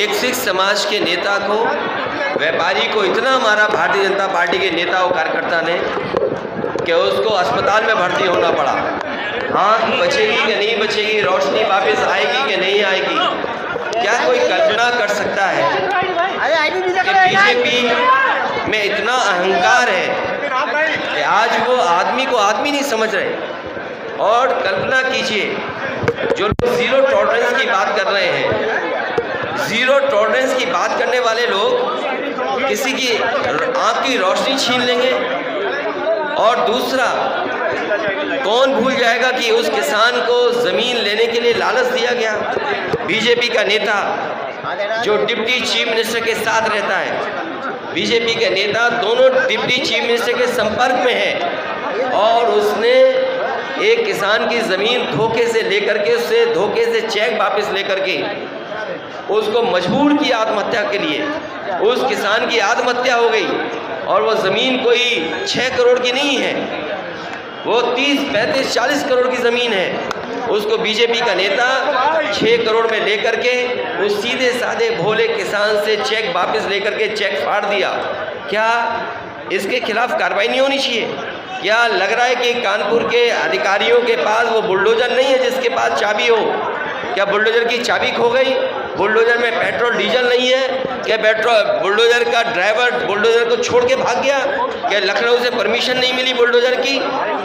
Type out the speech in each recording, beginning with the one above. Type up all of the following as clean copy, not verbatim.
एक सिख समाज के नेता को, व्यापारी को इतना मारा भारतीय जनता पार्टी के नेता और कार्यकर्ता ने कि उसको अस्पताल में भर्ती होना पड़ा। आँख बचेगी कि नहीं बचेगी, रोशनी वापस आएगी कि नहीं आएगी, क्या कोई कल्पना कर सकता है कि बीजेपी में इतना अहंकार है कि आज वो आदमी को आदमी नहीं समझ रहे। और कल्पना कीजिए, जो लोग ज़ीरो टॉलरेंस की बात कर रहे हैं, ज़ीरो टॉलरेंस की बात करने वाले लोग किसी की आँख की रोशनी छीन लेंगे। और दूसरा, कौन भूल जाएगा कि उस किसान को ज़मीन लेने के लिए लालच दिया गया। बीजेपी का नेता जो डिप्टी चीफ मिनिस्टर के साथ रहता है, बीजेपी के नेता दोनों डिप्टी चीफ मिनिस्टर के संपर्क में है, और उसने एक किसान की ज़मीन धोखे से लेकर के, उससे धोखे से चेक वापस लेकर के उसको मजबूर किया आत्महत्या के लिए। उस किसान की आत्महत्या हो गई, और वो ज़मीन कोई 6 करोड़ की नहीं है, वो 30, 35, 40 करोड़ की ज़मीन है। उसको बीजेपी का नेता 6 करोड़ में लेकर के उस सीधे साधे भोले किसान से चेक वापस लेकर के चेक फाड़ दिया। क्या इसके खिलाफ कार्रवाई नहीं होनी चाहिए? क्या लग रहा है कि कानपुर के अधिकारियों के पास वो बुलडोजर नहीं है जिसके पास चाबी हो? क्या बुलडोजर की चाबी खो गई? बुलडोजर में पेट्रोल डीजल नहीं है? क्या बुलडोजर का ड्राइवर बुलडोजर को छोड़ के भाग गया? क्या लखनऊ से परमिशन नहीं मिली बुलडोजर की?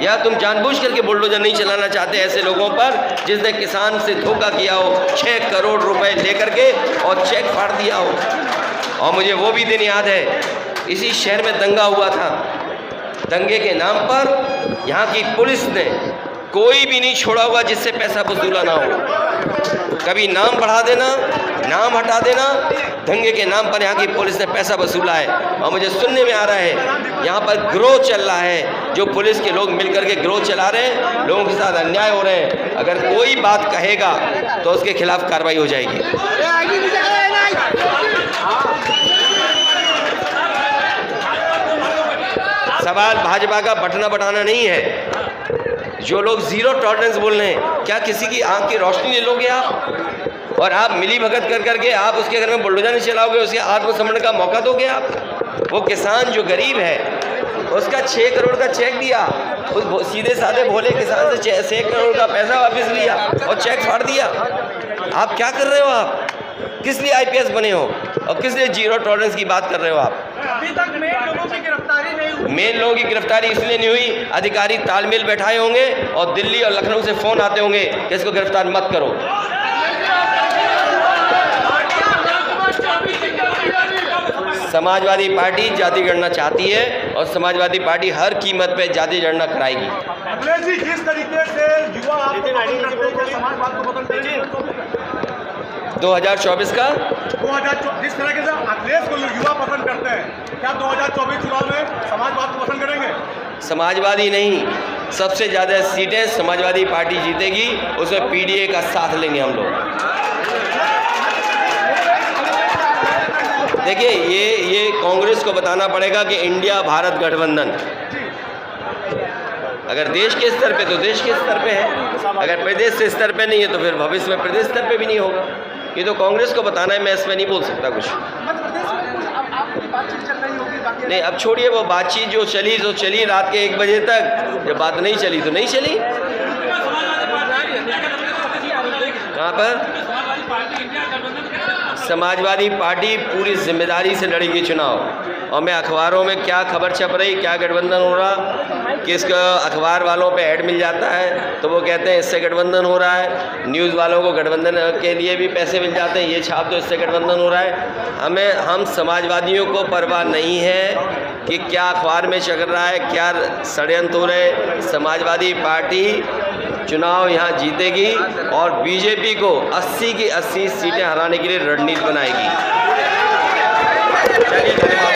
या तुम जानबूझ करके बुलडोजर नहीं चलाना चाहते ऐसे लोगों पर जिसने किसान से धोखा किया हो, 6 करोड़ रुपए लेकर के और चेक फाड़ दिया हो? और मुझे वो भी दिन याद है, इसी शहर में दंगा हुआ था। दंगे के नाम पर यहाँ की पुलिस ने कोई भी नहीं छोड़ा हुआ जिससे पैसा वसूला ना हो। कभी नाम बढ़ा देना, नाम हटा देना, दंगे के नाम पर यहाँ की पुलिस ने पैसा वसूला है। और मुझे सुनने में आ रहा है यहाँ पर गिरोह चल रहा है, जो पुलिस के लोग मिलकर के गिरोह चला रहे हैं, लोगों के साथ अन्याय हो रहे हैं। अगर कोई बात कहेगा तो उसके खिलाफ कार्रवाई हो जाएगी। सवाल भाजपा का बटना बटाना नहीं है। जो लोग ज़ीरो टॉलरेंस बोल रहे हैं, क्या किसी की आंख की रोशनी ले लोगे आप? और आप मिली भगत कर करके आप उसके घर में बुलडोजर नहीं चलाओगे, उसके आत्मसमरण का मौका दोगे आप? वो किसान जो गरीब है, उसका 6 करोड़ का चेक दिया, उस सीधे साधे भोले किसान से 6 करोड़ का पैसा वापस लिया और चेक फाड़ दिया। आप क्या कर रहे हो? आप किस लिए IPS बने हो और किस लिए ज़ीरो टॉलरेंस की बात कर रहे हो आप? अभी तक मेन लोगों की गिरफ्तारी नहीं हुई। मेन लोगों की गिरफ्तारी इसलिए नहीं हुई, अधिकारी तालमेल बैठाए होंगे और दिल्ली और लखनऊ से फ़ोन आते होंगे कि इसको गिरफ्तार मत करो। समाजवादी पार्टी जाति गणना चाहती है और समाजवादी पार्टी हर कीमत पे जाति गणना कराएगी। अखिलेश जी, जिस तरीके से युवा आपको पसंद करते हैं, समाजवाद को पसंद करते हैं, 2024 का 2024 जिस तरीके से अखिलेश को युवा पसंद करते हैं, क्या 2024 चुनाव में समाजवाद को पसंद करेंगे? समाजवादी नहीं, सबसे ज़्यादा सीटें समाजवादी पार्टी जीतेगी, उसमें PDA का साथ लेंगे हम लोग। देखिए, ये कांग्रेस को बताना पड़ेगा कि इंडिया भारत गठबंधन अगर देश के स्तर पे तो देश के स्तर पे है, अगर प्रदेश के स्तर पे नहीं है तो फिर भविष्य में प्रदेश स्तर पे भी नहीं होगा। ये तो कांग्रेस को बताना है, मैं इसमें नहीं बोल सकता कुछ। नहीं, अब छोड़िए वो बातचीत, जो चली तो चली रात के 1 बजे तक, जब बात नहीं चली तो नहीं चली। कहाँ पर? समाजवादी पार्टी पूरी जिम्मेदारी से लड़ेगी चुनाव। और मैं अखबारों में क्या खबर छप रही, क्या गठबंधन हो रहा, किसका अखबार वालों पे ऐड मिल जाता है तो वो कहते हैं इससे गठबंधन हो रहा है, न्यूज़ वालों को गठबंधन के लिए भी पैसे मिल जाते हैं, ये छाप दो इससे गठबंधन हो रहा है। हम समाजवादियों को परवाह नहीं है कि क्या अखबार में चल रहा है, क्या षड्यंत्र हो रहे। समाजवादी पार्टी चुनाव यहाँ जीतेगी और बीजेपी को 80 की 80 सीटें हराने के लिए रणनीति बनाएगी। चलिए।